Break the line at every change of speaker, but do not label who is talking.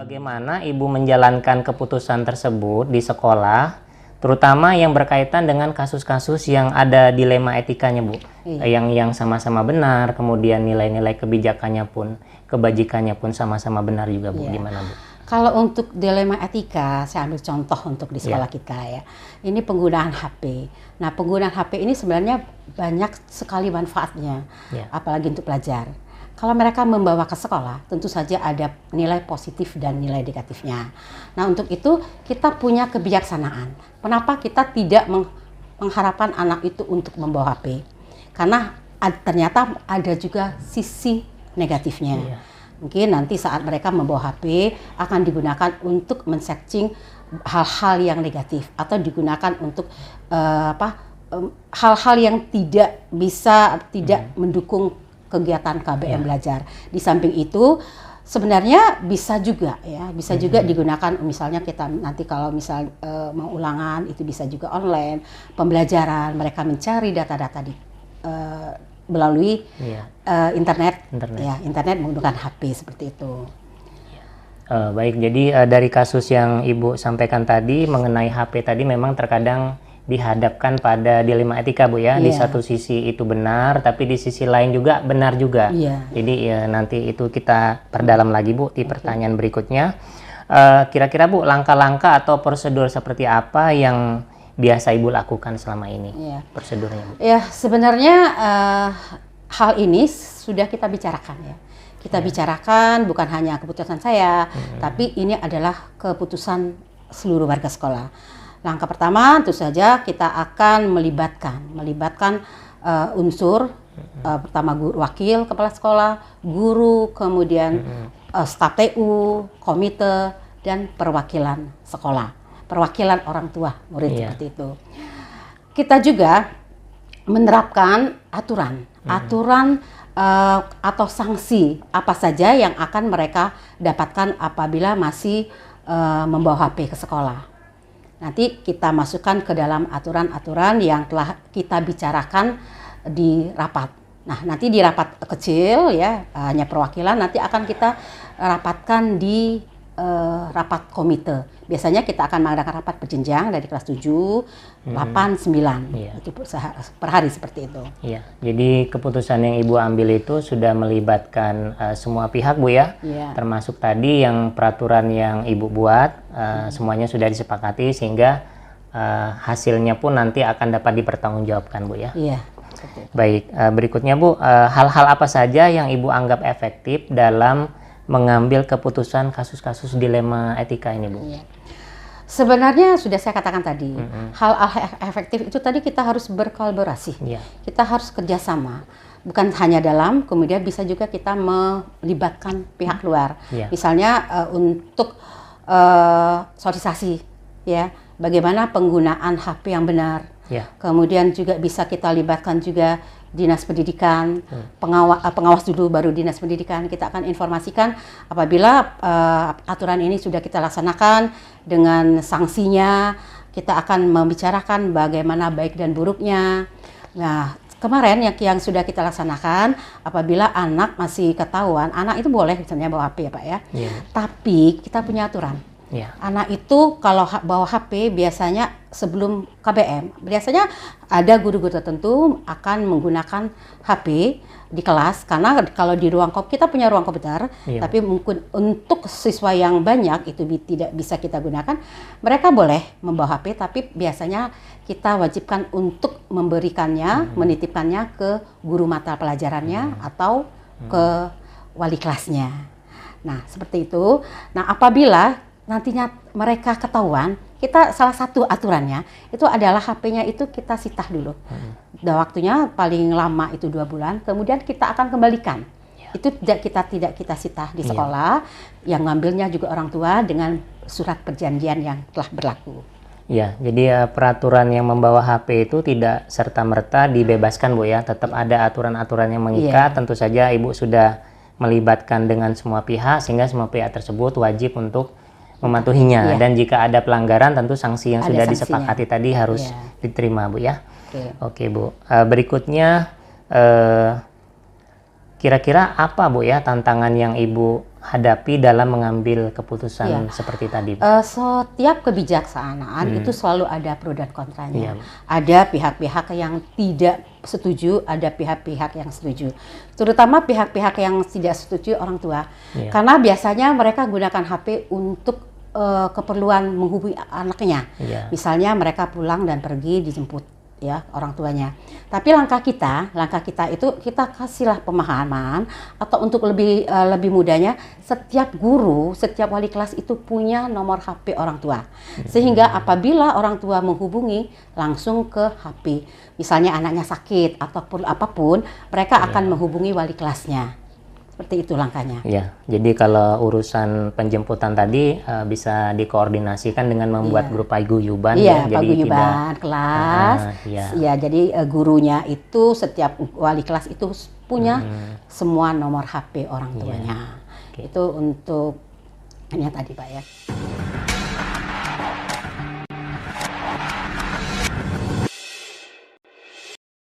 Bagaimana Ibu menjalankan keputusan tersebut di sekolah, terutama yang berkaitan dengan kasus-kasus yang ada dilema etikanya, Bu? Iya. Yang sama-sama benar, kemudian nilai-nilai kebajikannya pun sama-sama benar juga, Bu. Iya. Gimana, Bu?
Kalau untuk dilema etika, saya ambil contoh untuk di sekolah kita ya. Ini penggunaan HP. Nah, penggunaan HP ini sebenarnya banyak sekali manfaatnya, apalagi untuk pelajar. Kalau mereka membawa ke sekolah, tentu saja ada nilai positif dan nilai negatifnya. Nah, untuk itu kita punya kebijaksanaan. Kenapa kita tidak mengharapkan anak itu untuk membawa HP? Karena ternyata ada juga sisi negatifnya. Iya. Mungkin nanti saat mereka membawa HP akan digunakan untuk men-searching hal-hal yang negatif atau digunakan untuk hal-hal yang tidak mendukung kegiatan KBM belajar. Di samping itu sebenarnya bisa juga juga digunakan, misalnya kita nanti kalau misal mau ulangan itu bisa juga online, pembelajaran mereka mencari data-data melalui internet menggunakan HP seperti itu.
Baik, jadi dari kasus yang Ibu sampaikan tadi mengenai HP tadi memang terkadang dihadapkan pada dilema etika, Bu ya. Di satu sisi itu benar, tapi di sisi lain juga benar juga. Jadi nanti itu kita perdalam lagi, Bu, di pertanyaan berikutnya. Kira-kira, Bu, langkah-langkah atau prosedur seperti apa yang biasa Ibu lakukan selama ini? Prosedurnya, Bu?
Ya, sebenarnya hal ini sudah kita bicarakan ya. Kita bicarakan bukan hanya keputusan saya, tapi ini adalah keputusan seluruh warga sekolah. Langkah pertama tentu saja kita akan melibatkan unsur pertama guru, wakil kepala sekolah, guru, kemudian staf TU, komite, dan perwakilan sekolah, perwakilan orang tua murid seperti itu. Kita juga menerapkan aturan atau sanksi apa saja yang akan mereka dapatkan apabila masih membawa HP ke sekolah. Nanti kita masukkan ke dalam aturan-aturan yang telah kita bicarakan di rapat. Nah, nanti di rapat kecil ya, hanya perwakilan, nanti akan kita rapatkan di rapat komite. Biasanya kita akan mengadakan rapat berjenjang dari kelas 7, 8, 9. Itu per hari seperti itu.
Iya. Jadi keputusan yang Ibu ambil itu sudah melibatkan semua pihak, Bu ya. Termasuk tadi yang peraturan yang Ibu buat, semuanya sudah disepakati sehingga hasilnya pun nanti akan dapat dipertanggungjawabkan, Bu ya.
Iya.
Baik, berikutnya Bu, hal-hal apa saja yang Ibu anggap efektif dalam mengambil keputusan kasus-kasus dilema etika ini, Bu?
Iya. Sebenarnya sudah saya katakan tadi, hal efektif itu tadi kita harus berkolaborasi, kita harus kerjasama, bukan hanya dalam, kemudian bisa juga kita melibatkan pihak luar, misalnya untuk sosialisasi, ya, bagaimana penggunaan HP yang benar, kemudian juga bisa kita libatkan juga Dinas Pendidikan, pengawas dulu baru Dinas Pendidikan. Kita akan informasikan apabila aturan ini sudah kita laksanakan dengan sanksinya, kita akan membicarakan bagaimana baik dan buruknya. Nah, kemarin yang sudah kita laksanakan, apabila anak masih ketahuan, anak itu boleh misalnya bawa HP ya Pak ya, tapi kita punya aturan. Anak itu kalau bawa HP biasanya sebelum KBM, biasanya ada guru-guru tertentu akan menggunakan HP di kelas, karena kalau di ruang kita punya ruang komputer, tapi mungkin untuk siswa yang banyak itu tidak bisa kita gunakan, mereka boleh membawa HP, tapi biasanya kita wajibkan untuk memberikannya, menitipkannya ke guru mata pelajarannya atau ke wali kelasnya. Nah, seperti itu. Nah, apabila nantinya mereka ketahuan, kita salah satu aturannya itu adalah HP-nya itu kita sitah dulu. Dan waktunya paling lama itu 2 bulan, kemudian kita akan kembalikan. Itu tidak kita sitah di sekolah, yang ngambilnya juga orang tua dengan surat perjanjian yang telah berlaku.
Ya, jadi peraturan yang membawa HP itu tidak serta-merta dibebaskan, Bu ya. Tetap ada aturan-aturan yang mengikat. Tentu saja Ibu sudah melibatkan dengan semua pihak, sehingga semua pihak tersebut wajib untuk mematuhinya, dan jika ada pelanggaran tentu sanksi yang sudah disepakati tadi harus diterima, Bu ya. Oke, Bu. Berikutnya kira-kira apa, Bu ya, tantangan yang Ibu hadapi dalam mengambil keputusan seperti tadi, Bu?
Setiap kebijaksanaan itu selalu ada pro dan kontranya. Ada pihak-pihak yang tidak setuju, ada pihak-pihak yang setuju. Terutama pihak-pihak yang tidak setuju orang tua. Karena biasanya mereka gunakan HP untuk keperluan menghubungi anaknya. Misalnya mereka pulang dan pergi dijemput ya orang tuanya. Tapi langkah kita itu kita kasihlah pemahaman, atau untuk lebih mudahnya, setiap guru, setiap wali kelas itu punya nomor HP orang tua. Sehingga apabila orang tua menghubungi langsung ke HP, misalnya anaknya sakit ataupun apapun, mereka akan menghubungi wali kelasnya. Seperti itu langkahnya. Ya,
jadi kalau urusan penjemputan tadi bisa dikoordinasikan dengan membuat grup paguyuban.
Paguyuban kelas. Ya, jadi gurunya itu setiap wali kelas itu punya semua nomor HP orang tuanya. Itu untuk ini tadi Pak ya.